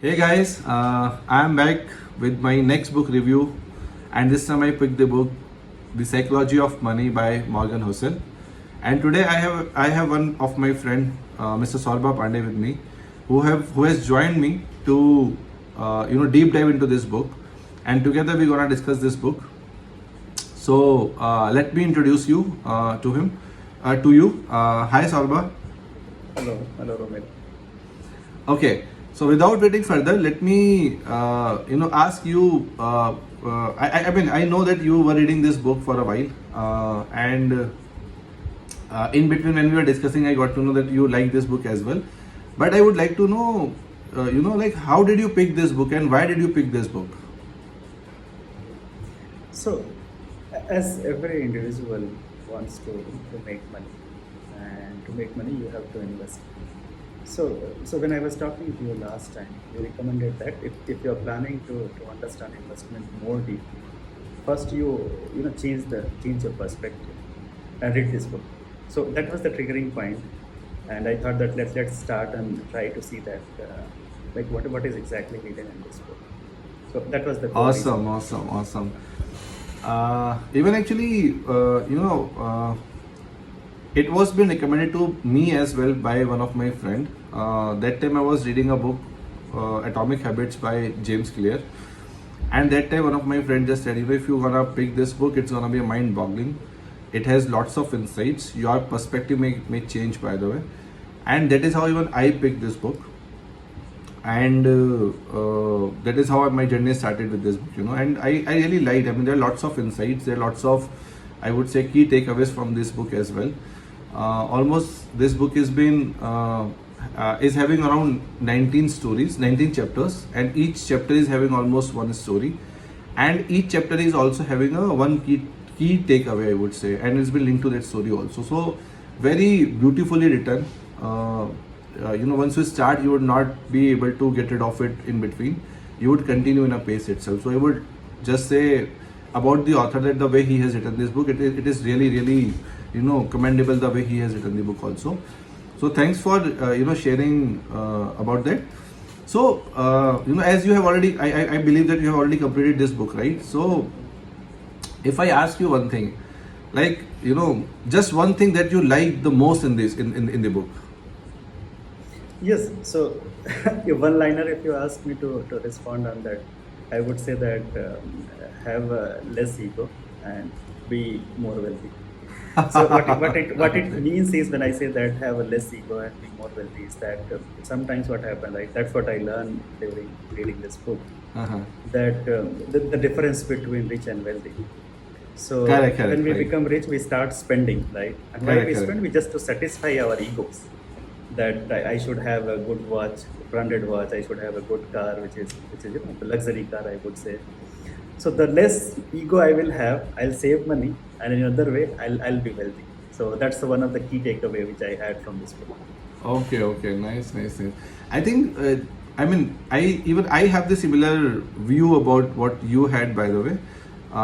Hey guys, I am back with my next book review, and this time I picked the book The Psychology of Money by Morgan Housel. And today I have one of my friend, Mr. Saurabha Pandey with me, who has joined me to deep dive into this book, and together we're gonna discuss this book. So let me introduce you to you. Hi Saurabha. Hello, Romil. Okay, so without waiting further, let me ask you. I mean, I know that you were reading this book for a while, and in between when we were discussing, I got to know that you like this book as well. But I would like to know, like how did you pick this book and why did you pick this book? So, as every individual wants to make money, and to make money, you have to invest. So when I was talking to you last time, you recommended that if you're planning to understand investment more deeply, first change your perspective and read this book. So that was the triggering point, and I thought that let's start and try to see that like what is exactly written in this book. So that was the core reason. Awesome. Even actually, it was been recommended to me as well by one of my friend. That time I was reading a book, Atomic Habits by James Clear, and that time one of my friends just said, if you're gonna pick this book, it's gonna be mind-boggling. It has lots of insights. Your perspective may change, by the way, and that is how even I picked this book, and that is how my journey started with this book. And I really liked. I mean, there are lots of insights. There are lots of, I would say, key takeaways from this book as well. Almost this book is having around 19 stories, 19 chapters, and each chapter is having almost one story, and each chapter is also having a one key takeaway, I would say, and it's been linked to that story also. So very beautifully written. Once you start, you would not be able to get rid of it in between. You would continue in a pace itself. So I would just say about the author that the way he has written this book, it is really commendable the way he has written the book also. So thanks for sharing about that. So as you have already, I believe that you have already completed this book, right? So if I ask you one thing, like just one thing that you like the most in this in the book. Yes, so one-liner, if you ask me to respond on that, I would say that have less ego and be more wealthy. So what it means is, when I say that have a less ego and be more wealthy, is that sometimes what happens, like that's what I learned during reading this book, Uh-huh. that the difference between rich and wealthy. So Correct, when we right. become rich, we start spending, right? And why we Correct. spend? We just to satisfy our egos. That I should have a good watch, branded watch. I should have a good car, which is the luxury car, I would say. So the less ego I will have, I'll save money, and in another way, I'll be wealthy. So that's one of the key takeaway which I had from this book. Okay, nice. I think, I have the similar view about what you had, by the way.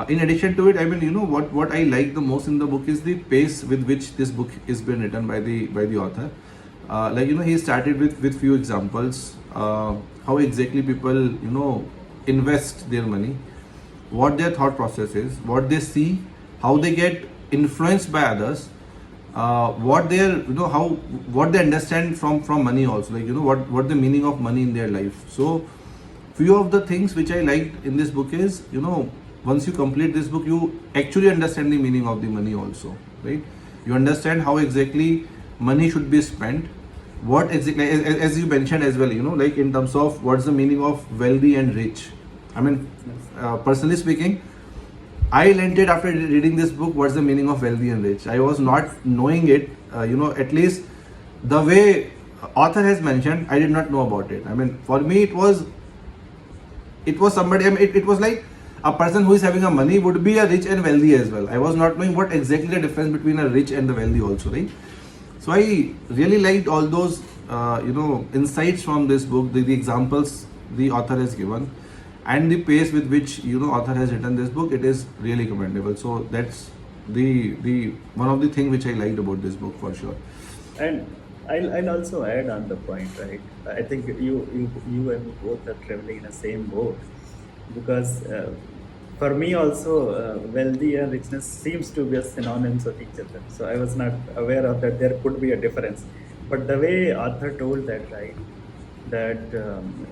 In addition to it, I mean, what I like the most in the book is the pace with which this book is been written by the author. He started with few examples, how exactly people invest their money, what their thought process is, what they see, how they get influenced by others, what they understand from money also, what the meaning of money in their life. So few of the things which I liked in this book is, once you complete this book, you actually understand the meaning of the money also, right? You understand how exactly money should be spent, what exactly, as you mentioned as well, like in terms of what's the meaning of wealthy and rich. I mean, personally speaking, I learned it after reading this book, what's the meaning of wealthy and rich. I was not knowing it, at least the way author has mentioned, I did not know about it. I mean, for me, it was somebody, I mean, it was like a person who is having a money would be a rich and wealthy as well. I was not knowing what exactly the difference between a rich and the wealthy also, right? So I really liked all those, insights from this book, the examples the author has given, and the pace with which author has written this book. It is really commendable. So that's the one of the thing which I liked about this book for sure. And I'll also add on the point, right? I think you and me both are traveling in the same boat because for me also wealthy and richness seems to be a synonyms of each other. So I was not aware of that there could be a difference. But the way Arthur told that, right, that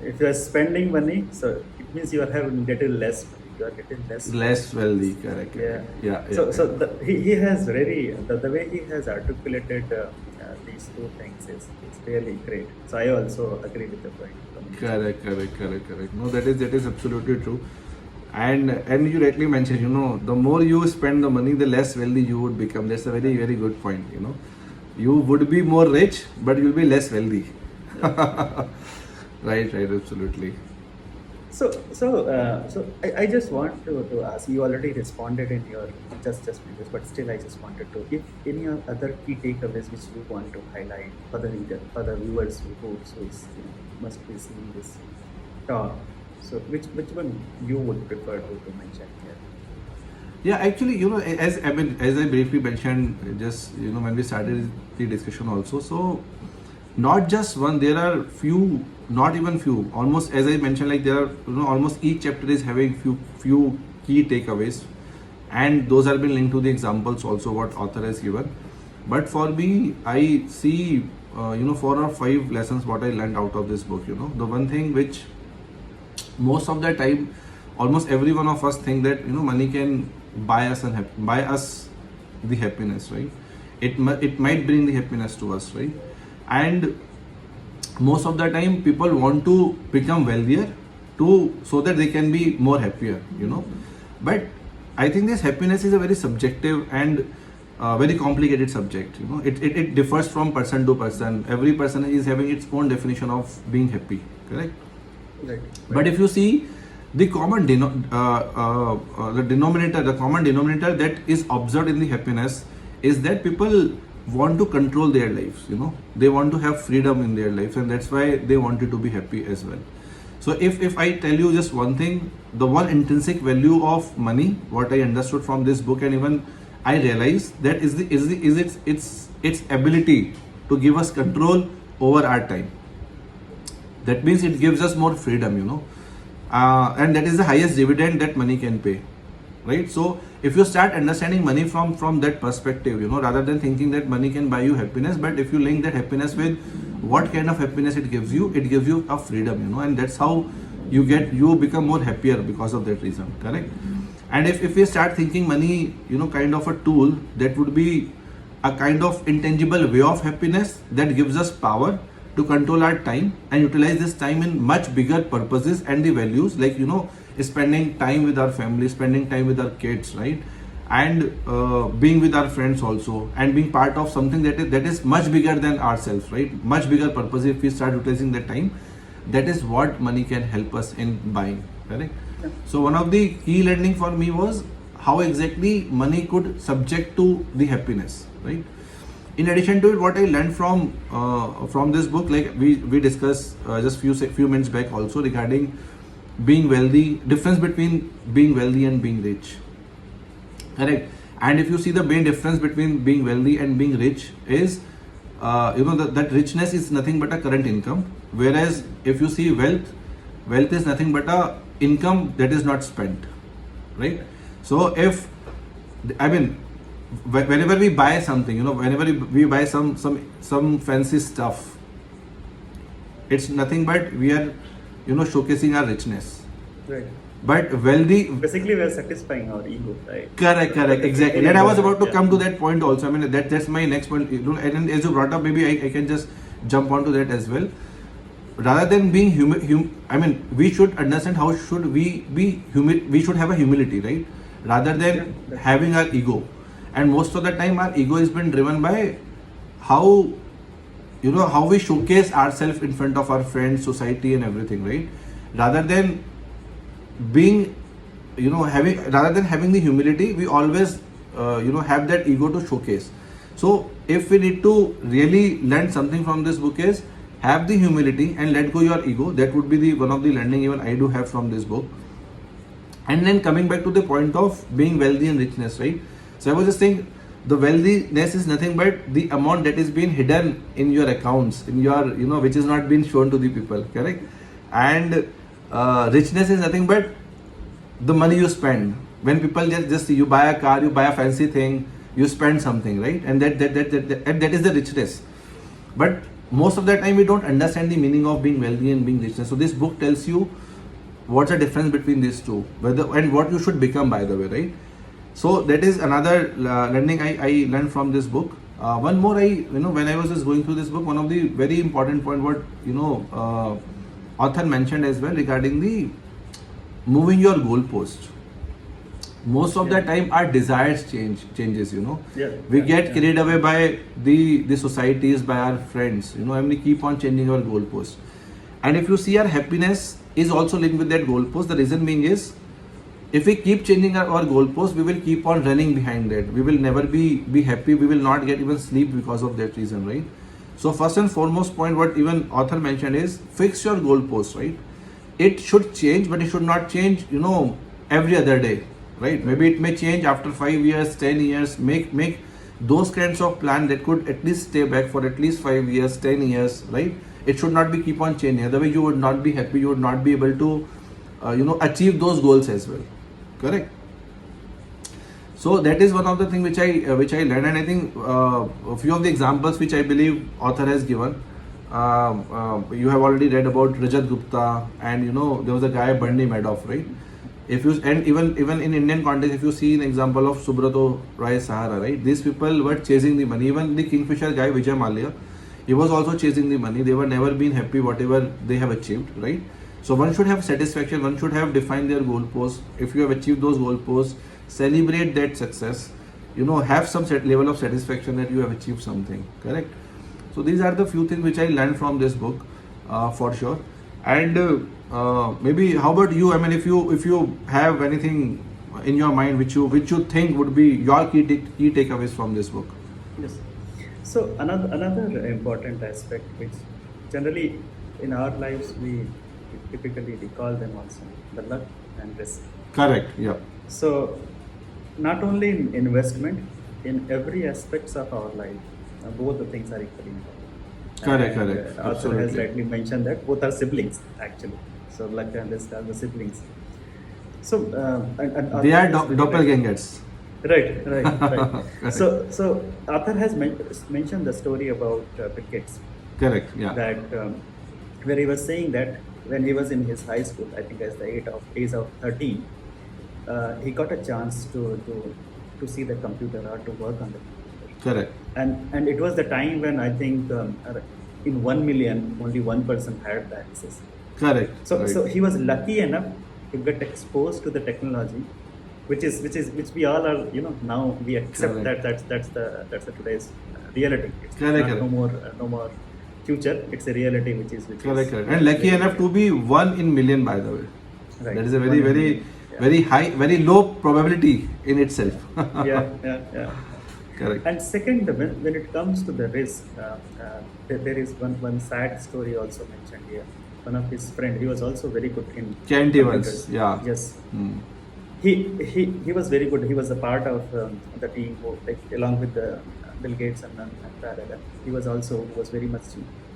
if you are spending money, so it means you are having little less money. You are little less. Less wealthy, correct. Yeah. Yeah. So he has really the way he has articulated these two things is really great. So I also agree with the point. Correct. No, that is absolutely true. And you rightly mentioned, the more you spend the money, the less wealthy you would become. That's a very good point. You would be more rich, but you'll be less wealthy. Right, absolutely. So I just want to ask. You already responded in your just previous, but still I just wanted to. If any other key takeaways which you want to highlight for the reader, for the viewers who is must be seeing this talk. So which one you would prefer to mention here? Yeah, actually, as I briefly mentioned, just when we started the discussion also. So not just one, there are few, not even few, almost, as I mentioned, like there are almost each chapter is having few key takeaways, and those have been linked to the examples also what author has given. But for me, I see 4 or 5 lessons what I learned out of this book. The one thing which most of the time almost every one of us think that money can buy us the happiness, right? It might bring the happiness to us, right? And most of the time people want to become wealthier so that they can be more happier, but I think this happiness is a very subjective and very complicated subject. It differs from person to person. Every person is having its own definition of being happy, correct? Right. But if you see the common denominator that is observed in the happiness is that people want to control their lives. They want to have freedom in their lives, and that's why they wanted to be happy as well. So if I tell you just one thing, the one intrinsic value of money, what I understood from this book, and even I realized that is its ability to give us control over our time. That means it gives us more freedom, and that is the highest dividend that money can pay, right? So if you start understanding money from that perspective, rather than thinking that money can buy you happiness, but if you link that happiness with what kind of happiness it gives you a freedom, and that's how you become more happier because of that reason, correct? And if we start thinking money, kind of a tool that would be a kind of intangible way of happiness that gives us power to control our time and utilize this time in much bigger purposes and the values, like spending time with our family, spending time with our kids, right? And being with our friends also, and being part of something that is much bigger than ourselves, right? Much bigger purpose. If we start utilizing that time, that is what money can help us in buying, correct? Yeah. So one of the key learning for me was how exactly money could subject to the happiness, right? In addition to it, what I learned from this book, like we discussed just few minutes back also regarding being wealthy, difference between being wealthy and being rich, correct? And if you see the main difference between being wealthy and being rich is that richness is nothing but a current income, whereas if you see wealth is nothing but a income that is not spent, right? So whenever we buy something, whenever we buy some fancy stuff, it's nothing but we are showcasing our richness. Right. But wealthy, Basically, we are satisfying our ego, right? correct, exactly. And I was about to come to that point also. That's my next point. And as you brought up, maybe I can just jump onto that as well. Rather than being we should understand how should we be we should have a humility, right? Rather than having our ego. And most of the time our ego has been driven by how we showcase ourselves in front of our friends, society and everything, right? Rather than having the humility, we always have that ego to showcase. So if we need to really learn something from this book is have the humility and let go your ego. That would be one of the learning even I do have from this book. And then coming back to the point of being wealthy and richness, right? So I was just saying the wealthiness is nothing but the amount that is being hidden in your accounts, in your, which is not being shown to the people, correct? And richness is nothing but the money you spend. When people just you buy a car, you buy a fancy thing, you spend something, right? And that is the richness. But most of the time we don't understand the meaning of being wealthy and being richness. So this book tells you what's the difference between these two, whether and what you should become, by the way, right? So that is another learning I learned from this book. One more, when I was just going through this book, one of the very important point what author mentioned as well regarding the moving your goalpost. Most of the time our desires changes. We get carried away by the societies, by our friends, and we keep on changing our goalposts. And if you see, our happiness is also linked with that goalpost. The reason being is, if we keep changing our goalposts, we will keep on running behind that. We will never be happy. We will not get even sleep because of that reason, right? So first and foremost point what even author mentioned is fix your goalposts, right? It should change, but it should not change, every other day, right? Maybe it may change after 5 years, 10 years. Make those kinds of plan that could at least stay back for at least 5 years, 10 years, right? It should not be keep on changing. Otherwise, you would not be happy. You would not be able to, achieve those goals as well. Correct. So that is one of the things which I learned, and I think a few of the examples which I believe author has given. You have already read about Rajat Gupta, and there was a guy Pandey Madoff, right? If you and even in Indian context, if you see an example of Subrato Roy Sahara, right? These people were chasing the money. Even the Kingfisher guy Vijay Mallya, he was also chasing the money. They were never been happy whatever they have achieved, right? So one should have satisfaction. One should have defined their goalposts. If you have achieved those goalposts, celebrate that success. Have some level of satisfaction that you have achieved something. Correct. So these are the few things which I learned from this book, for sure. And maybe how about you? I mean, if you have anything in your mind which you think would be your key takeaways from this book. Yes. So another important aspect which generally in our lives we typically recall them also, the luck and risk. Correct. Yeah. So not only in investment, in every aspects of our life, both the things are equally important. Correct. Author Absolutely. has rightly mentioned that both are siblings actually. So luck and risk are the siblings. So and They are doppelgangers. Right. Correct. So author has mentioned the story about Bill Gates. Correct. Yeah. That where he was saying that when he was in his high school, I think at the age of 13, he got a chance to see the computer or to work on the computer. Correct. And it was the time when I think in 1 million only one person had the access. Correct. So he was lucky enough to get exposed to the technology, which we all are. Now we accept Correct. that that's the today's reality. It's Correct. no more future. It's a reality which is Correct. And lucky enough to be 1 in million, by the way. Right. That is a very high, very low probability in itself. Yeah. Correct. And second, when it comes to the risk, there is one sad story also mentioned here. One of his friend, he was also very good in Kent computers. Evans, yeah. Yes. Hmm. He was very good. He was a part of the team who, along with the Bill Gates and Pandey. He was very much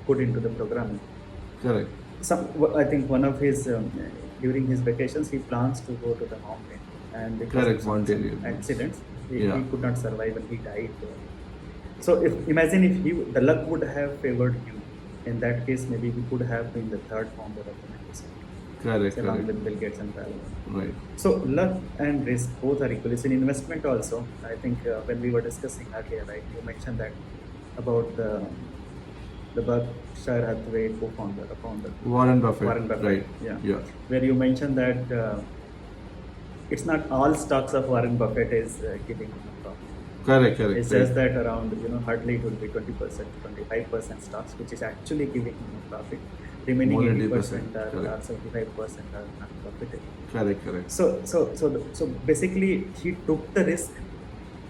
put into the programming. Correct. I think one of his during his vacations he plans to go to the mountain, and because Correct, of some mountain. accidents he Yeah. could not survive and he died there. So imagine if the luck would have favored him. In that case, maybe we could have been the third founder of the Microsoft. Correct. Along with Bill Gates and Pandey. Right. So luck and risk both are equal. It's in investment also. I think when we were discussing earlier, right, you mentioned that about the Berkshire Hathaway founder. Warren Buffett. Right. Yeah. Where you mentioned that it's not all stocks of Warren Buffett is giving him a profit. Correct. It's just that around hardly it will be 20%, 25% stocks, which is actually giving him a profit. Remaining More than 80% 80%, are correct. 75% are not profitable. Correct. So basically he took the risk.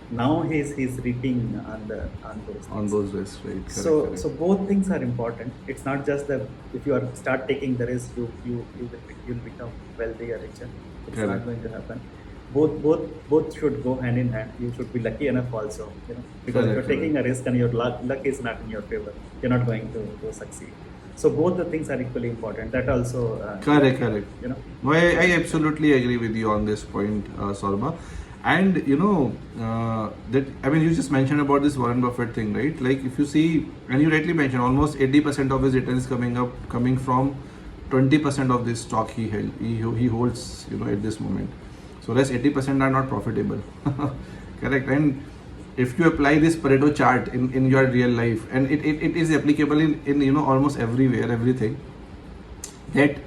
Now he's reaping on those risks, right? Correct. So both things are important. It's not just that if you start taking the risk, you'll become wealthy or richer. It's Correct. not going to happen. both should go hand in hand. You should be lucky enough also, because if Correct, you're taking a risk and your luck is not in your favor, you're not going to succeed. So both the things are equally important. That also, Correct. you know. No, I absolutely agree with you on this point, Saurabha. And that, I mean, you just mentioned about this Warren Buffett thing, right? Like if you see, and you rightly mentioned, almost 80% of his returns coming from 20% of this stock he held, he holds, at this moment. So rest 80% are not profitable. Correct. And if you apply this Pareto chart in your real life, and it is applicable in almost everywhere, everything, that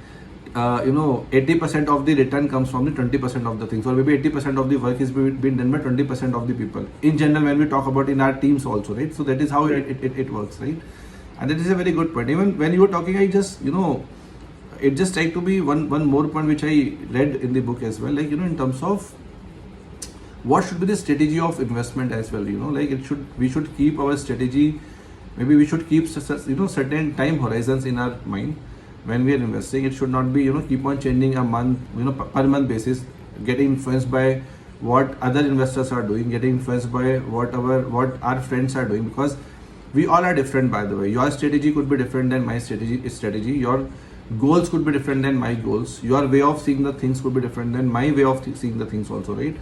80% of the return comes from the 20% of the things, or maybe 80% of the work is being done by 20% of the people. In general, when we talk about in our teams also, right? So that is how it works, right? And that is a very good point. Even when you were talking, I just, it just tried to be one more point which I read in the book as well, like, in terms of what should be the strategy of investment as well, like we should keep our strategy, maybe we should keep certain time horizons in our mind when we are investing. It should not be, keep on changing a month, per month basis, getting influenced by what other investors are doing, getting influenced by what our friends are doing, because we all are different, by the way. Your strategy could be different than my strategy. Your goals could be different than my goals. Your way of seeing the things could be different than my way of seeing the things also, right?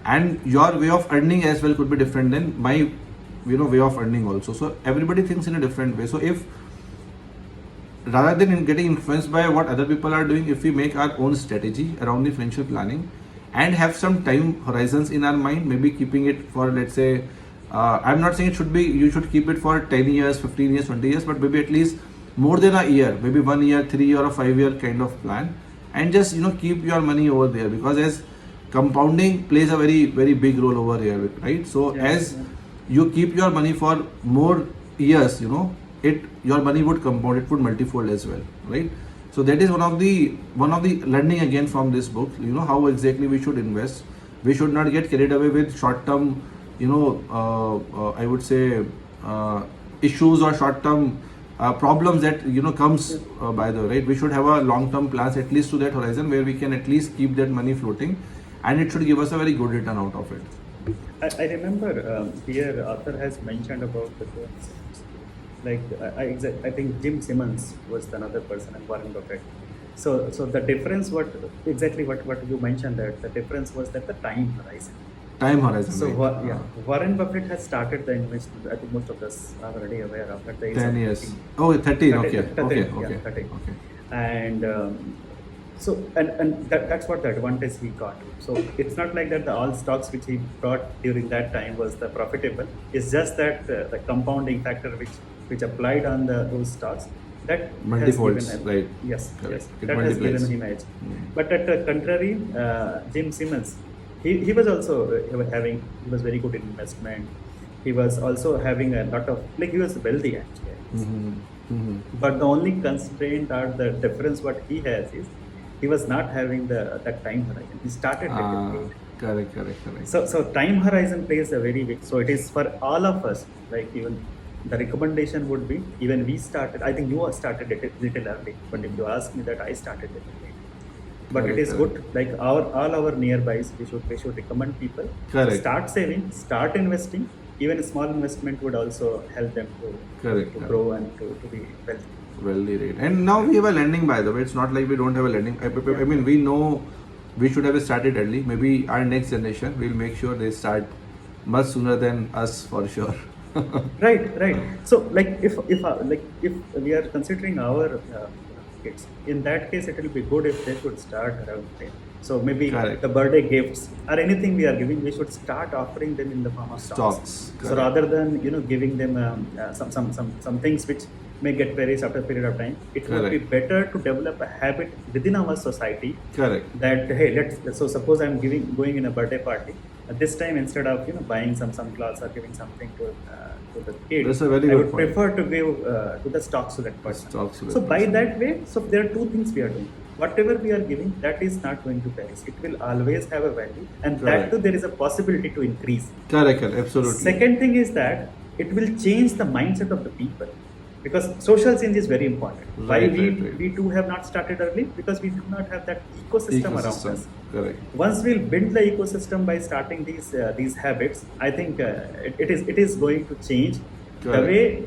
And your way of earning as well could be different than my way of earning also. So everybody thinks in a different way. So if rather than getting influenced by what other people are doing, if we make our own strategy around the financial planning and have some time horizons in our mind, maybe keeping it for, let's say, I'm not saying you should keep it for 10 years, 15 years, 20 years, but maybe at least more than a year, maybe 1 year, 3 year or 5 year kind of plan, and just keep your money over there, because as compounding plays a very, very big role over here, right? So as you keep your money for more years, your money would compound, it would multifold as well, right? So that is one of the learning again from this book, how exactly we should invest. We should not get carried away with short term, I would say issues or short term problems that comes by the way, right? We should have a long term plans at least to that horizon where we can at least keep that money floating, and it should give us a very good return out of it. I remember here author has mentioned about I think Jim Simmons was another person, and Warren Buffett. So the difference, what you mentioned, that the difference was that the time horizon. So right. Warren Buffett has started the investment. I think most of us are already aware of that. 10 years. Oh, 13. Okay. 13. And that's what the advantage he got. So it's not like that the all stocks which he brought during that time was the profitable. It's just that the compounding factor which applied on those stocks, that multifolds, right? Yes. It that has given him edge. But at the contrary, Jim Simmons, he was also he was very good in investment. He was also having a lot of, he was wealthy actually. But the only constraint or the difference what he has is he was not having that time horizon. He started late. Correct. So time horizon plays a very big. So it is for all of us. Like even the recommendation would be, even we started. I think you started a little early, but if you ask me, that I started a little late. But it is good. Like all our nearbys, we should recommend people start saving, start investing. Even a small investment would also help them to grow and to be wealthy. Wealthy, right? And now we have a lending, by the way. It's not like we don't have a lending. I mean, we know we should have started early. Maybe our next generation will make sure they start much sooner than us, for sure. Right. So like if we are considering our kids, in that case it will be good if they could start around 10. So maybe the birthday gifts or anything we are giving, we should start offering them in the form of stocks. So rather than giving them some things which may get varies after a period of time, it would be better to develop a habit within our society. That hey, so suppose I'm going in a birthday party. At this time, instead of buying some clothes or giving something to the kid, that's a very I good would point. prefer to give to the stocks to that person. So by that way, so there are two things we are doing. Whatever we are giving, that is not going to perish. It will always have a value, and that too there is a possibility to increase. Correct. Absolutely. Second thing is that it will change the mindset of the people. because social change is very important. Why Right, we right, right. we too have not started early? Because we do not have that ecosystem around Ecosystem. us. Correct. Once we'll build the ecosystem by starting these habits, I think it is going to change the Correct. way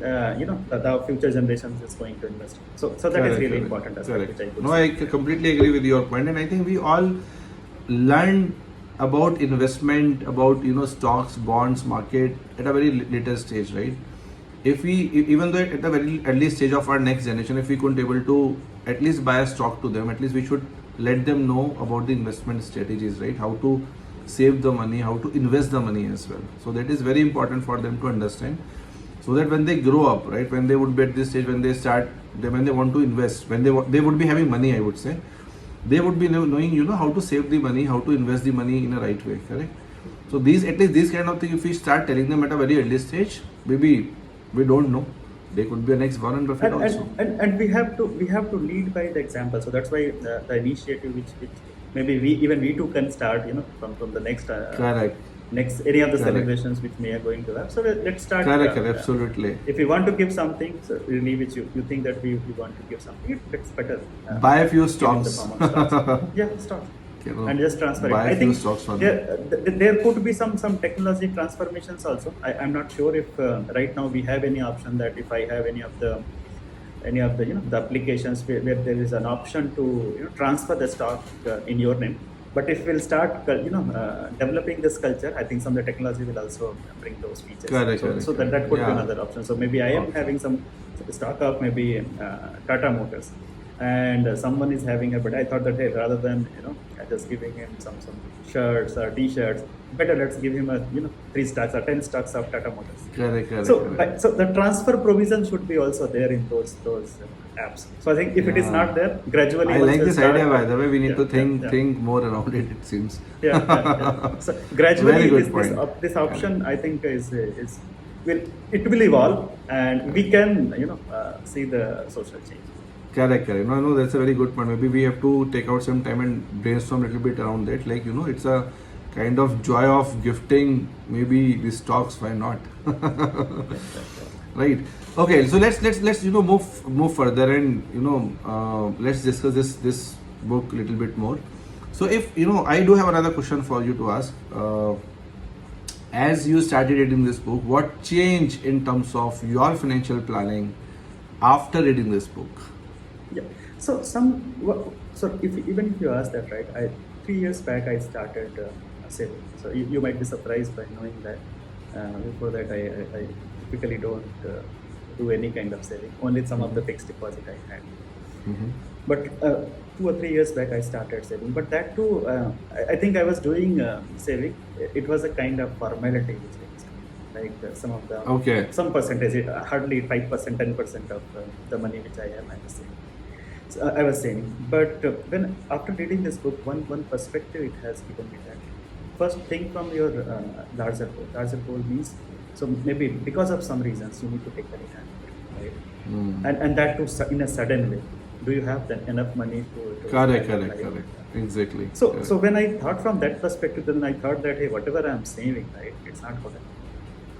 the future generations is going to invest. So that is Correct, really correct, important aspect correct. which I could No, say. I completely agree with your point, and I think we all learn about investment, about stocks, bonds, market at a very later stage, right? If we even though at the very early stage of our next generation, if we couldn't able to at least buy a stock to them, at least we should let them know about the investment strategies, right? How to save the money, how to invest the money as well. So that is very important for them to understand, so that when they grow up, right, when they would be at this stage, when they start, when they want to invest, when they would be having money, I would say, they would be knowing how to save the money, how to invest the money in a right way, correct? So at least these kind of things, if we start telling them at a very early stage, maybe we don't know, they could be a next Warren Buffett also. And we have to lead by the example. So that's why the initiative which maybe we too can start from the next Correct. next any of the Correct. celebrations which we are going to have. So let's start. Correct, absolutely. If you want to give something, so really which you think that we want to give something, it's better. Buy a few give in the stocks. form of stocks. Yeah, stocks. And just transfer it. Buy a I few think stocks for them. there could be some technology transformations also. I'm not sure if right now we have any option that if I have any of the the applications where there is an option to transfer the stock in your name. But if we'll start developing this culture, I think some of the technology will also bring those features. Correct, so correct, so that correct. could Yeah. be another option. So maybe I am Okay. having some stock of maybe Tata Motors, and someone is having but I thought that, hey, rather than just giving him some shirts or t-shirts, better let's give him a 3 stocks or 10 stocks of Tata Motors. Correct, correct, So correct. so the transfer provision should be also there in those apps. So I think if it is Yeah. not there, gradually I once like we this start- idea, by the way. We need Yeah, to think yeah. think more around it seems. Yeah. So gradually Very good this point. this option I think is will evolve, and we can see the social change. Correct. No, that's a very good point. Maybe we have to take out some time and brainstorm a little bit around that. Like, it's a kind of joy of gifting maybe the stocks, why not? Right. Okay, so let's move further, and let's discuss this book a little bit more. So if I do have another question for you to ask. As you started reading this book, what changed in terms of your financial planning after reading this book? Yeah. So even if you ask that, right? 3 years back I started saving. So you might be surprised by knowing that before that I typically don't do any kind of saving. Only some of the fixed deposit I had. Mm-hmm. But 2 or 3 years back I started saving. But that too, I think I was doing saving. It was a kind of formality which I was doing. Like some percentage, hardly 5%, 10% of the money which I have, I was saving. So, I was saying, but when after reading this book, one perspective it has given me that. First, think from your larger goal. Larger goal means, so maybe because of some reasons you need to take the retirement, right? And that too in a sudden way. Do you have enough money to Correct. retire? Exactly. So Correct. so when I thought from that perspective, then I thought that, hey, whatever I'm saving, right, it's not for that.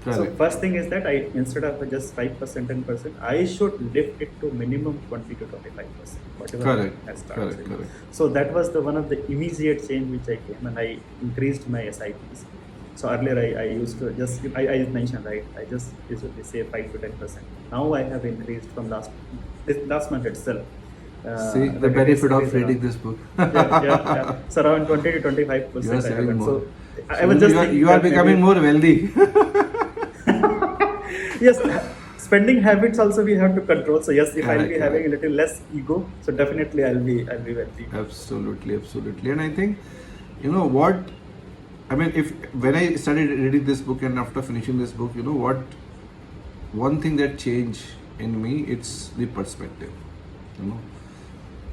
So Correct. first thing is that instead of just 5%, 10%, I should lift it to minimum 20 to 25%. Whatever Correct. I started saving. Correct. So that was the one of the immediate change which I came, and I increased my SIPs. So earlier I used to just I mentioned, right, I just usually save 5 to 10%. Now I have increased from last month itself. See the benefit of reading this book. yeah. So around 20 to 25%. You are saving more. So I was just thinking you are that maybe- becoming more wealthy. Yes, spending habits also we have to control. So yes, if I'll be Correct, having a correct. little less ego, so definitely I'll be wealthy. Absolutely. And I think, what, I mean, when I started reading this book and after finishing this book, what, one thing that changed in me, it's the perspective.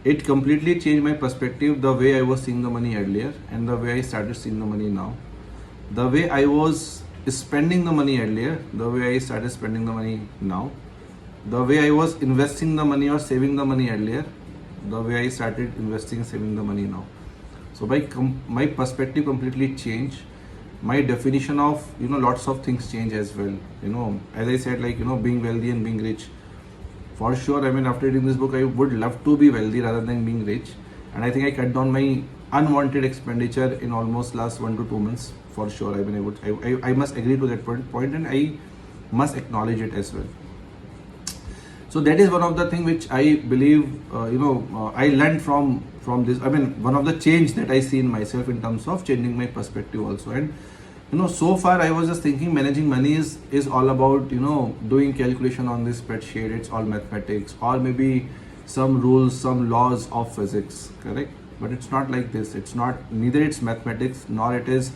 It completely changed my perspective, the way I was seeing the money earlier and the way I started seeing the money now. The way I was spending the money earlier, the way I started spending the money now. The way I was investing the money or saving the money earlier, the way I started investing, saving the money now. So my perspective completely changed. My definition of lots of things change as well. As I said, like being wealthy and being rich. for sure, I mean, after reading this book, I would love to be wealthy rather than being rich. And I think I cut down my unwanted expenditure in almost last 1 to 2 months, for sure. I mean, I must agree to that point, and I must acknowledge it as well. So that is one of the thing which I believe, I learned from this. I mean, one of the change that I see in myself in terms of changing my perspective also. And so far I was just thinking managing money is all about, doing calculation on this spreadsheet. It's all mathematics, or maybe some rules, some laws of physics, correct? But it's not like this. It's not, neither it's mathematics nor it is,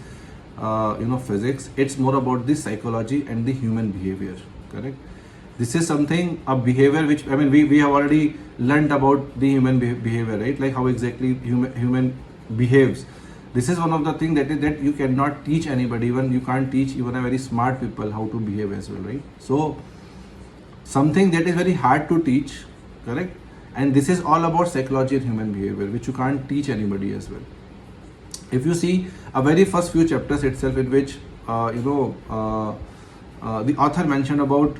physics. It's more about the psychology and the human behavior, correct? This is something, a behavior which, I mean, we have already learned about the human behavior, right? Like how exactly human behaves. This is one of the things that you cannot teach anybody. Even you can't teach even a very smart people how to behave as well, right? So something that is very hard to teach, correct? And this is all about psychology and human behavior, which you can't teach anybody as well. If you see a very first few chapters itself, in which the author mentioned about,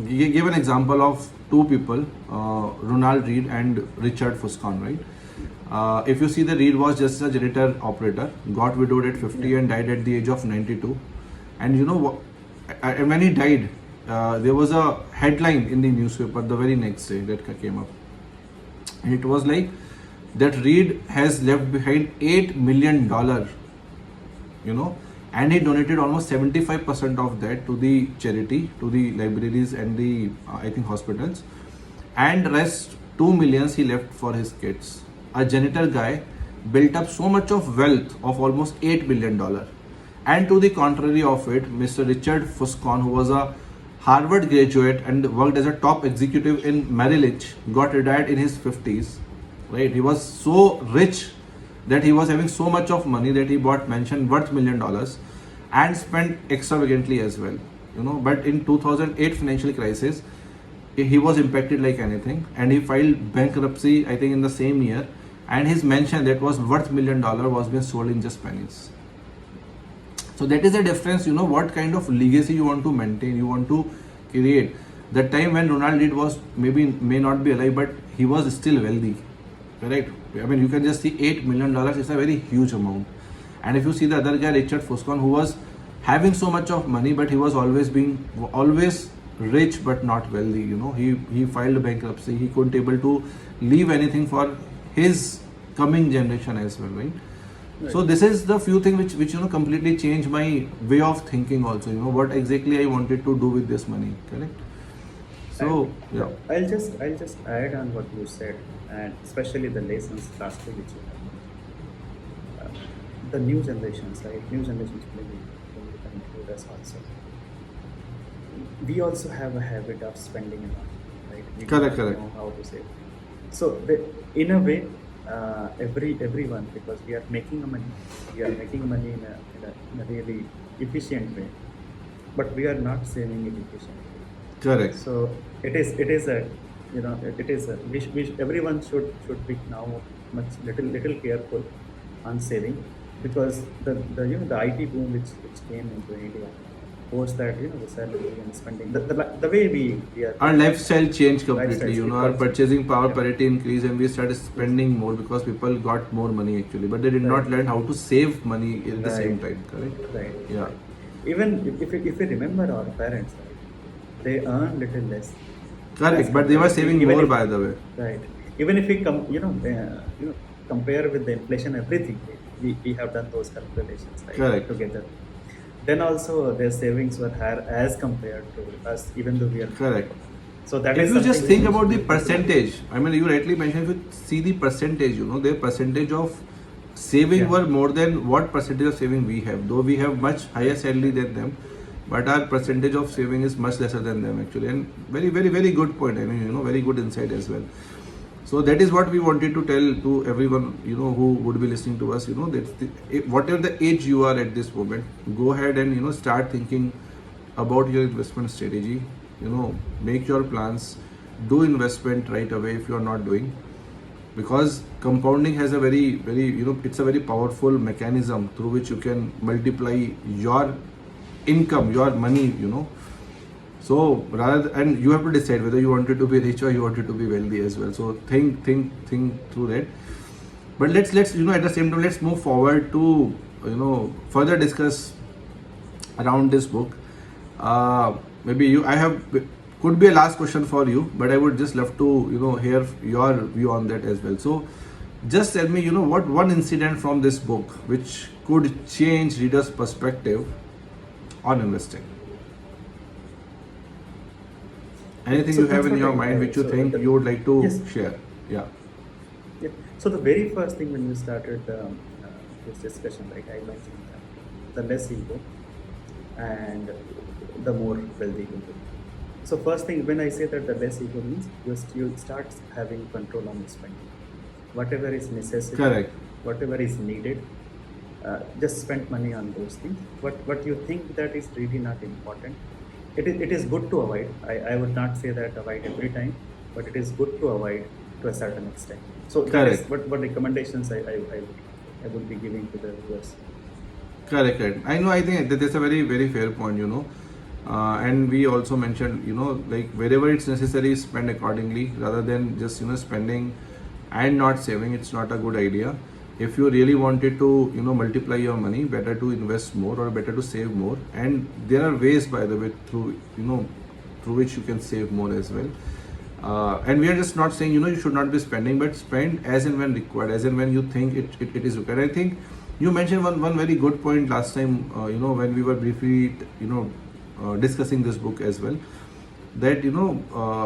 gave an example of two people, Ronald Reed and Richard Fuscon, right? If you see, the Reed was just a janitor operator, got widowed at 50 and died at the age of 92. And when he died, there was a headline in the newspaper the very next day that came up. And it was like that Reed has left behind $8 million, and he donated almost 75% of that to the charity, to the libraries and the, I think, hospitals. And rest 2 millions he left for his kids. A janitor guy built up so much of wealth of almost $8 billion. And to the contrary of it, Mr. Richard Fuscon, who was a Harvard graduate and worked as a top executive in Merrill Lynch, got retired in his 50s, right? He was so rich that he was having so much of money that he bought mansion worth $1 million and spent extravagantly as well, But in 2008 financial crisis, he was impacted like anything, and he filed bankruptcy, I think, in the same year. And his mansion that was worth $1 million was being sold in just pennies. So that is the difference, what kind of legacy you want to maintain, you want to create. The time when Ronald Reed was may not be alive, but he was still wealthy, correct? I mean, you can just see $8 million is a very huge amount. And if you see the other guy, Richard Fuscon, who was having so much of money, but he was always rich but not wealthy. He filed bankruptcy. He couldn't able to leave anything for his coming generation as well, right? So this is the few things which completely changed my way of thinking also. What exactly I wanted to do with this money, correct? So yeah. I'll just add on what you said, and especially the lessons lastly which you have. The new generations, right? New generations maybe can include us also. We also have a habit of spending a lot, right? We Correct. know how to save. So in a way, everyone, because we are making money in a really efficient way, but we are not saving it efficiently. Correct. So it is a everyone should be now much little careful on saving, because the IT boom which came into India post that, the salary and spending, the way we are, Our lifestyle changed completely. Lifestyles, Our because- purchasing power yeah. parity increased, and we started spending more because people got more money actually, but they did not Right. learn how to save money at the same Right. time. Correct? right. Yeah. Even if we remember our parents, right, they earn little less. Correct. But they were saving Even more, if- by the way. Right. Even if we compare with the inflation, everything, we have done those calculations, right? Correct. Together. Then also their savings were higher as compared to us, even though we are Correct. So that If is you just something think we about the should- percentage, I mean, you rightly mentioned, if you see the percentage, their percentage of saving Yeah. were more than what percentage of saving we have. Though we have much higher salary than them, but our percentage of saving is much lesser than them actually. And very, very, very good point. I mean, very good insight as well. So that is what we wanted to tell to everyone, who would be listening to us. That whatever the age you are at this moment, go ahead and start thinking about your investment strategy. Make your plans, do investment right away if you are not doing, because compounding has a very, very, it's a very powerful mechanism through which you can multiply your income, your money. So and you have to decide whether you wanted to be rich or you wanted to be wealthy as well. So think through that. But let's at the same time, let's move forward to further discuss around this book. Maybe I have could be a last question for you, but I would just love to hear your view on that as well. So just tell me what one incident from this book which could change readers' perspective on investing. Anything So you have that's in what your I- mind which you so think the- you would like to Yes. share? Yeah. Yeah. So the very first thing when we started this discussion, right, I mentioned the less ego and the more wealthy you will. So first thing when I say that the less ego means you start having control on your spending. Whatever is necessary, Correct. whatever is needed, just spend money on those things. What you think that is really not important, it is good to avoid. I would not say that avoid every time, but it is good to avoid to a certain extent. So that is Correct. what recommendations I would be giving to the viewers. Correct. I know. I think that is a very, very fair point. And we also mentioned, like wherever it's necessary, spend accordingly rather than just, spending and not saving. It's not a good idea. If you really wanted to, multiply your money, better to invest more or better to save more. And there are ways, by the way, through which you can save more as well. And we are just not saying, you should not be spending, but spend as and when required, as and when you think it is required. I think you mentioned one very good point last time, when we were briefly, discussing this book as well, that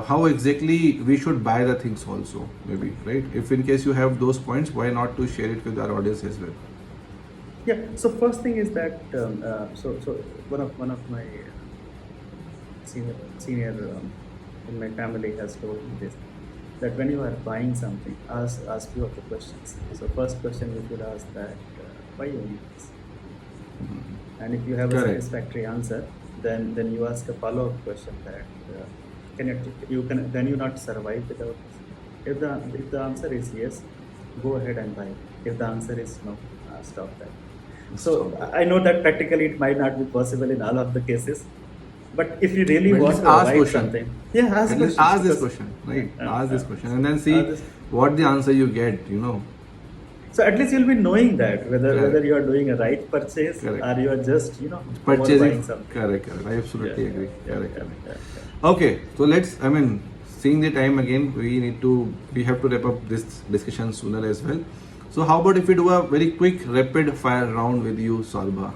how exactly we should buy the things also, maybe, right? If in case you have those points, why not to share it with our audience as well? Yeah. So first thing is that so one of my senior in my family has told me this, that when you are buying something, ask few of the questions. So first question you should ask that why you need this, and if you have a Correct. satisfactory answer, then you ask a follow-up question that can you not survive without this? If the answer is yes, go ahead and buy it. If the answer is no, stop that. So I know that practically it might not be possible in all of the cases, but if you really But want just to ask avoid question. something, yeah, ask At least questions. ask this because- question, right? Yeah, Ask this yeah. question and then see Ask this- what the answer you get, So at least you'll be knowing that whether Correct. you are doing a right purchase Correct. or you are just Purchasing. buying something. Correct. I absolutely Yeah, agree. yeah, Correct. yeah, Correct. yeah. Okay, so seeing the time again, we have to wrap up this discussion sooner as well. So how about if we do a very quick rapid fire round with you, Saurabha?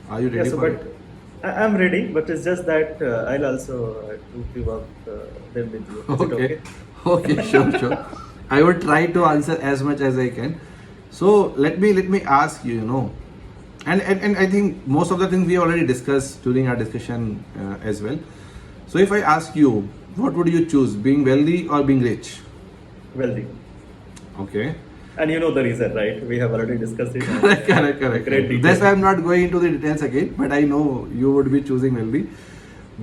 Are you ready Yeah, so for but it? I'm ready, but it's just that I'll also do few of them with you. Is it Okay. okay? Okay, sure. I would try to answer as much as I can. So let me ask you, and I think most of the things we already discussed during our discussion as well. So if I ask you, what would you choose, being wealthy or being rich? Wealthy. Okay. And you know the reason, right? We have already discussed it. Correct. Great detail. That's why I'm not going into the details again, but I know you would be choosing wealthy.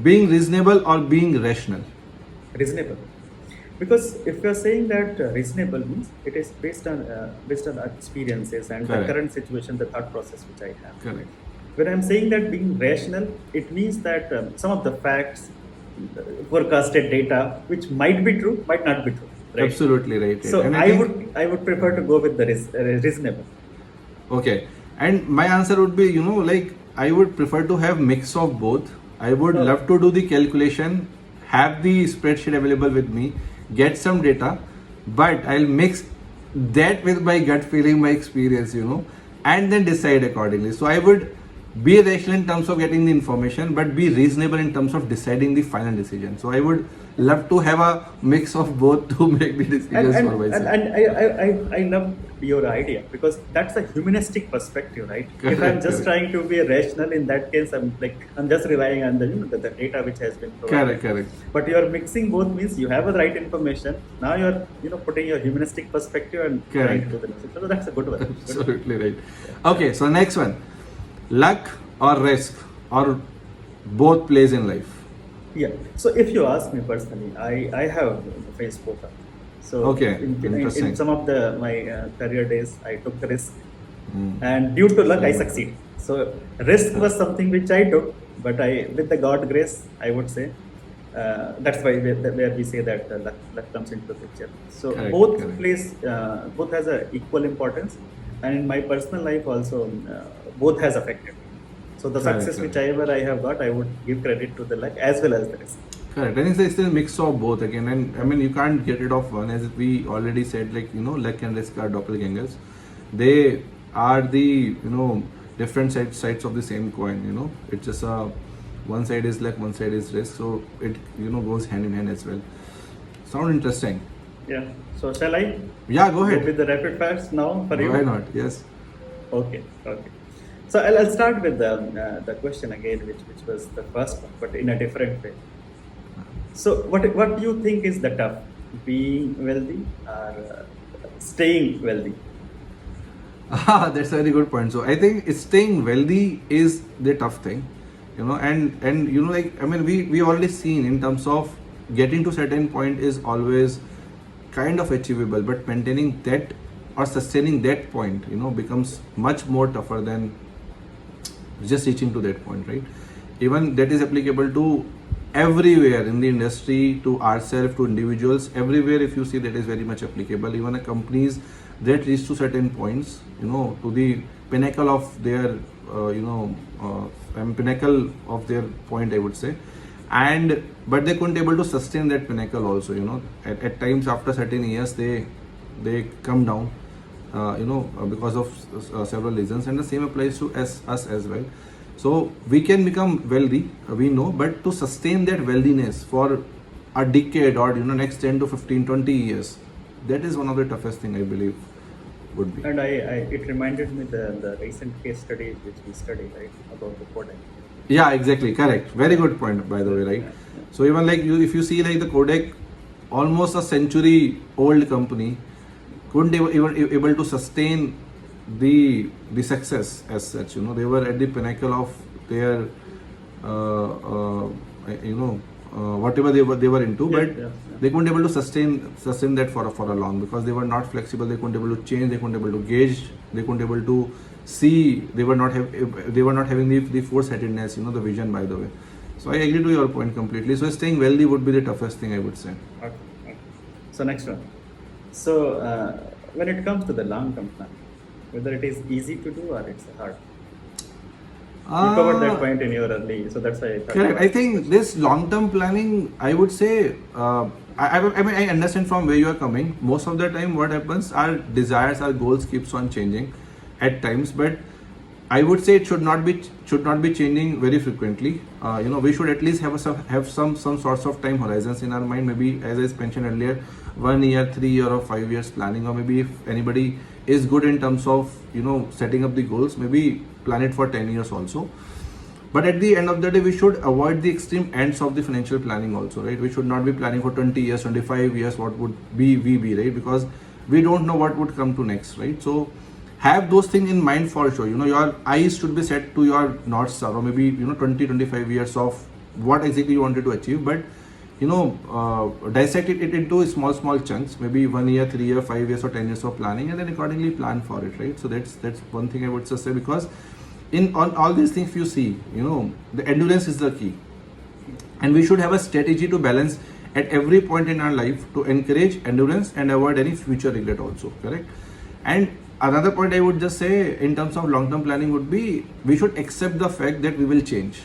Being reasonable or being rational? Reasonable. Because if you are saying that reasonable means it is based on experiences and Correct. the current situation, the thought process which I have. Correct. When I'm saying that being rational, it means that some of the facts, forecasted data, which might be true, might not be true. Right? Absolutely right. So And I think- would prefer to go with the reasonable. Okay. And my answer would be, like I would prefer to have mix of both. I would Oh. love to do the calculation, have the spreadsheet available with me, get some data, but I'll mix that with my gut feeling, my experience, and then decide accordingly. So I would be rational in terms of getting the information, but be reasonable in terms of deciding the final decision. So I would love to have a mix of both to make the decisions for myself. And I love your idea because that's a humanistic perspective, right? If I'm Correct, just correct. trying to be rational, in that case, I'm just relying on the data which has been provided. Correct. But you are mixing both means you have the right information. Now you're putting your humanistic perspective and trying Correct. to do the next. So that's a good one. Good one. Absolutely right. Okay, so next one. Luck or risk or both plays in life? Yeah. So if you ask me personally, I have faced both. So Okay, in interesting. some of my career days, I took the risk, Mm. and due to luck, I succeed. So risk was something which I took, but with the God grace, I would say, That's why where we say that luck comes into the picture. So Correct, both correct. plays both has a equal importance, and in my personal life also both has affected me. So the Correct, success correct. whichever I have got, I would give credit to the luck as well as the risk. Correct. And it's a mix of both again. And I mean, you can't get rid of one. As we already said, like, luck and risk are doppelgangers. They are the, different sides of the same coin, It's just one side is luck, one side is risk. So it, goes hand in hand as well. Sound interesting? Yeah. So shall I Yeah, go go ahead. with the rapid fires now for you? Why not? Yes. Okay. Okay. So I'll start with the question again, which was the first one, but in a different way. So what do you think is the tough, being wealthy or staying wealthy? Ah, that's a very good point. So I think staying wealthy is the tough thing, and like, I mean, we already seen in terms of getting to certain point is always kind of achievable, but maintaining that or sustaining that point, becomes much more tougher than just reaching to that point, right? Even that is applicable to everywhere in the industry, to ourselves, to individuals, everywhere. If you see, that is very much applicable. Even a companies that reach to certain points, to the pinnacle of their pinnacle of their point, I would say. And but they couldn't able to sustain that pinnacle also, at times after certain years they come down, because of several reasons. And the same applies to us as well. So we can become wealthy, we know, but to sustain that wealthiness for a decade or next 10 to 15, 20 years, that is one of the toughest thing, I believe, would be. And it reminded me the recent case study which we studied, right, about the Kodak. Yeah, exactly, correct. Very good point, by the way, right? Yeah. So even like if you see like the Kodak, almost a century old company, couldn't even able to sustain the success as such. They were at the pinnacle of their whatever they were into, Yeah, but yeah. they couldn't able to sustain that for a long, because they were not flexible. They couldn't able to change. They couldn't able to gauge. They couldn't able to see. They were not having the foresightedness, the vision, by the way. So I agree to your point completely. So staying wealthy would be the toughest thing, I would say. Okay. Okay. So next one. So when it comes to the long-term plan, whether it is easy to do or it's hard. You covered that point in your early, so that's why I thought. Correct. I think this long-term planning, I would say, I mean, I understand from where you are coming. Most of the time, what happens, our desires, our goals keeps on changing at times, but I would say it should not be changing very frequently. We should at least have some sorts of time horizons in our mind. Maybe, as I mentioned earlier, 1 year, 3 year, or 5 years planning, or maybe if anybody is good in terms of setting up the goals, maybe plan it for 10 years also. But at the end of the day, we should avoid the extreme ends of the financial planning also, right? We should not be planning for 20 years, 25 years, what would we be, right? Because we don't know what would come to next, right? So have those things in mind for sure. Your eyes should be set to your North Star, or maybe 20, 25 years of what exactly you wanted to achieve. But dissect it into small chunks, maybe 1 year, 3 year, 5 years, or 10 years of planning, and then accordingly plan for it, right? So that's one thing I would just say, because on all these things you see, the endurance is the key, and we should have a strategy to balance at every point in our life to encourage endurance and avoid any future regret also, correct? And another point I would just say in terms of long-term planning would be, we should accept the fact that we will change,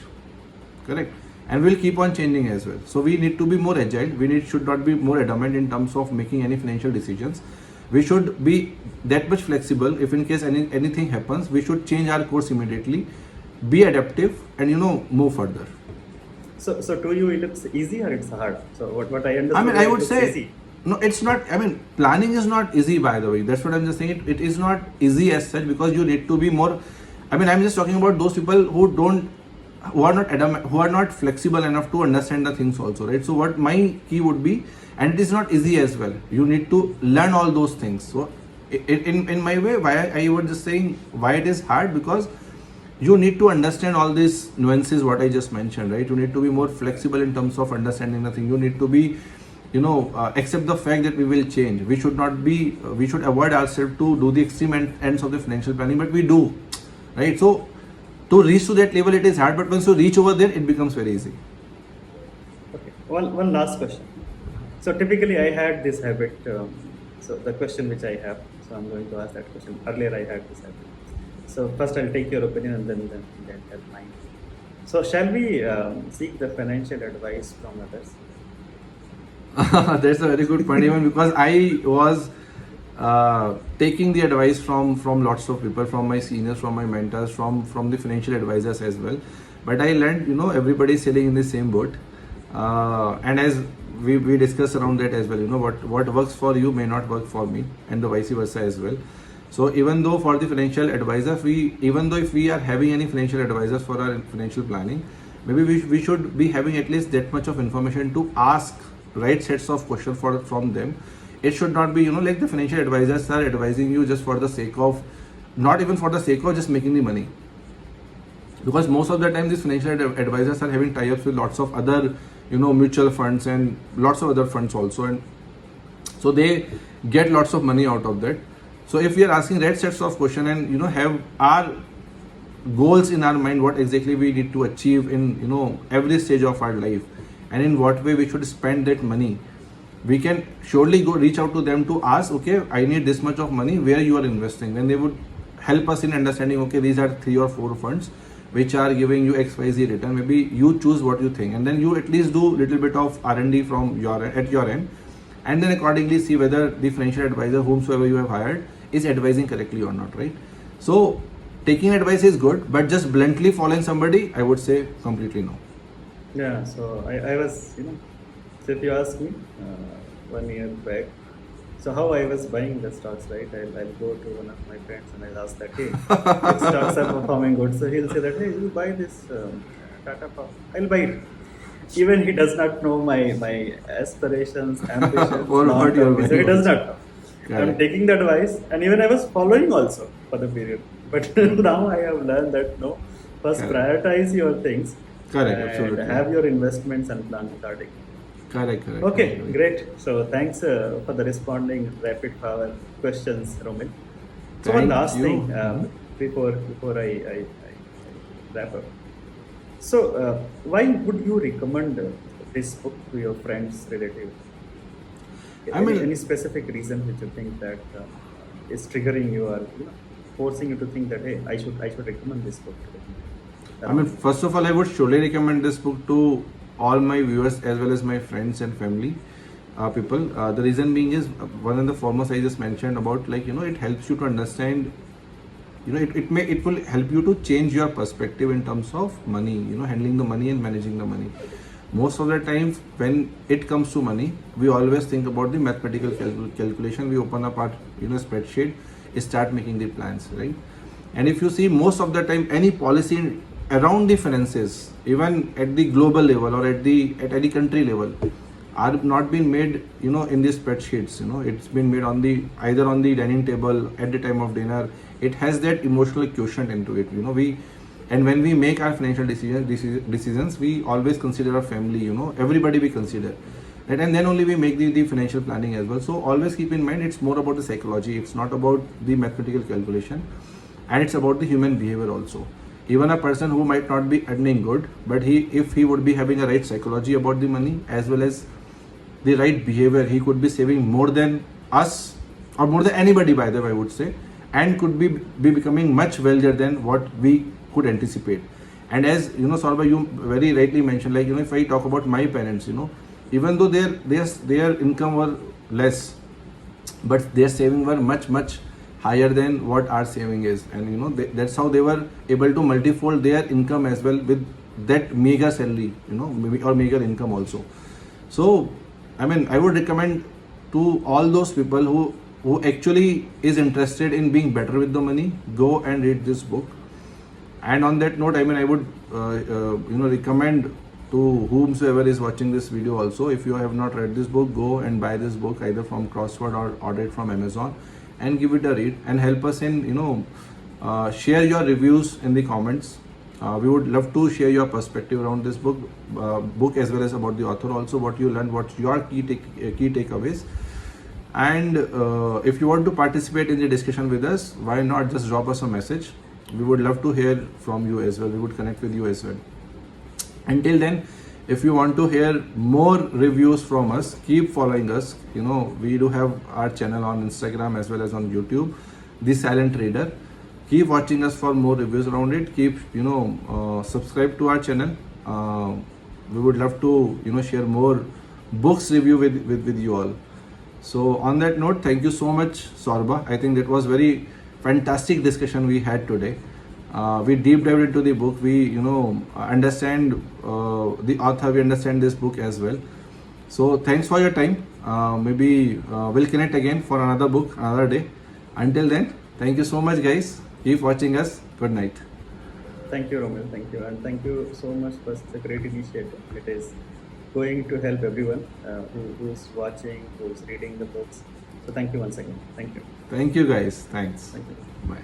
correct? And we'll keep on changing as well. So we need to be more agile. Should not be more adamant in terms of making any financial decisions. We should be that much flexible. If in case anything happens, we should change our course immediately, be adaptive, and move further. So to you it looks easy or it's hard? So what I understand. I mean, I would looks say easy. no, it's not. I mean, planning is not easy, by the way. That's what I'm just saying. It is not easy as such, because you need to be more. I mean, I'm just talking about those people who are not adamant, who are not flexible enough to understand the things also, right? So what my key would be, and it is not easy as well. You need to learn all those things. So in my way, why I was just saying why it is hard, because you need to understand all these nuances what I just mentioned, right? You need to be more flexible in terms of understanding the thing. You need to be accept the fact that we will change. We should avoid ourselves to do the extreme ends of the financial planning, but we do, right? So to reach to that level, it is hard, but once you reach over there, it becomes very easy. Okay. One last question. So typically, I had this habit. So the question which I have, so I'm going to ask that question. Earlier, I had this habit. So first, I'll take your opinion and then tell mine. So shall we seek the financial advice from others? That's a very good point, even because I was taking the advice from lots of people, from my seniors, from my mentors, from the financial advisors as well. But I learned, everybody is sailing in the same boat, and as we discussed around that as well. What works for you may not work for me, and the vice versa as well. So even though for the financial advisor, even though if we are having any financial advisors for our financial planning, maybe we should be having at least that much of information to ask right sets of questions from them. It should not be, like the financial advisors are advising you just for the sake of, not even for the sake of just making the money. Because most of the time these financial advisors are having tie-ups with lots of other, mutual funds and lots of other funds also, and so they get lots of money out of that. So if we are asking right sets of questions and have our goals in our mind, what exactly we need to achieve in every stage of our life, and in what way we should spend that money, we can surely go reach out to them to ask, okay, I need this much of money, where you are investing. Then they would help us in understanding, okay, these are 3 or 4 funds which are giving you XYZ return. Maybe you choose what you think, and then you at least do little bit of R&D from your end, and then accordingly see whether the financial advisor, whomsoever you have hired, is advising correctly or not, right? So taking advice is good, but just bluntly following somebody, I would say completely no. Yeah. So I was, so if you ask me 1 year back, so how I was buying the stocks, right? I'll go to one of my friends and I'll ask that, hey, if stocks are performing good, so he'll say that, hey, you buy this Tata Power, I'll buy it. Even he does not know my aspirations, ambitions, Or what you are long-term, so he buying. does not know. Correct. I'm taking the advice, and even I was following also for the period. But now I have learned that no, first Correct. prioritize your things Correct, and absolutely. have your investments and plan accordingly. Correct. Okay, Absolutely. great. So thanks for the responding rapid fire questions, Romil. So one Thank last you. thing before I wrap up. So why would you recommend this book to your friends, relatives? I mean- Any specific reason which you think that is triggering you or forcing you to think that, hey, I should recommend this book to them? I mean, first of all, I would surely recommend this book to all my viewers as well as my friends and family people. The reason being is one and the foremost I just mentioned about, like, it helps you to understand. It will help you to change your perspective in terms of money. Handling the money and managing the money. Most of the time, when it comes to money, we always think about the mathematical calculation. We open up our spreadsheet, start making the plans, right? And if you see, most of the time, any policy around the finances, even at the global level or at any country level, are not being made in these spreadsheets. It's been made either on the dining table at the time of dinner. It has that emotional quotient into it. And when we make our financial decisions, we always consider our family. Everybody we consider, right? And then only we make the financial planning as well. So always keep in mind, it's more about the psychology. It's not about the mathematical calculation, and it's about the human behavior also. Even a person who might not be earning good, but if he would be having a right psychology about the money as well as the right behavior, he could be saving more than us or more than anybody, by the way, I would say, and could be becoming much wealthier than what we could anticipate. And as Saurabha, you very rightly mentioned, like, if I talk about my parents, even though their income were less, but their saving were much higher than what our saving is, and that's how they were able to multifold their income as well with that mega salary, maybe, or mega income also. So I mean, I would recommend to all those people who actually is interested in being better with the money, go and read this book. And on that note, I mean, I would recommend to whomsoever is watching this video also, if you have not read this book, go and buy this book either from Crossword or order it from Amazon and give it a read, and help us in share your reviews in the comments. We would love to share your perspective around this book as well as about the author also, what you learned, what your key takeaways. And if you want to participate in the discussion with us, why not just drop us a message? We would love to hear from you as well. We would connect with you as well. Until then, If you want to hear more reviews from us, keep following us. You know, we do have our channel on Instagram as well as on YouTube, The Silent Reader. Keep watching us for more reviews around it. Keep, subscribe to our channel. We would love to, share more books review with you all. So on that note, thank you so much, Saurabha. I think that was very fantastic discussion we had today. We deep dived into the book. We, understand the author. We understand this book as well. So thanks for your time. Maybe we'll connect again for another book another day. Until then, thank you so much, guys. Keep watching us. Good night. Thank you, Romil. Thank you. And thank you so much for such a great initiative. It is going to help everyone who's watching, who's reading the books. So thank you once again. Thank you. Thank you, guys. Thanks. Thank you. Bye.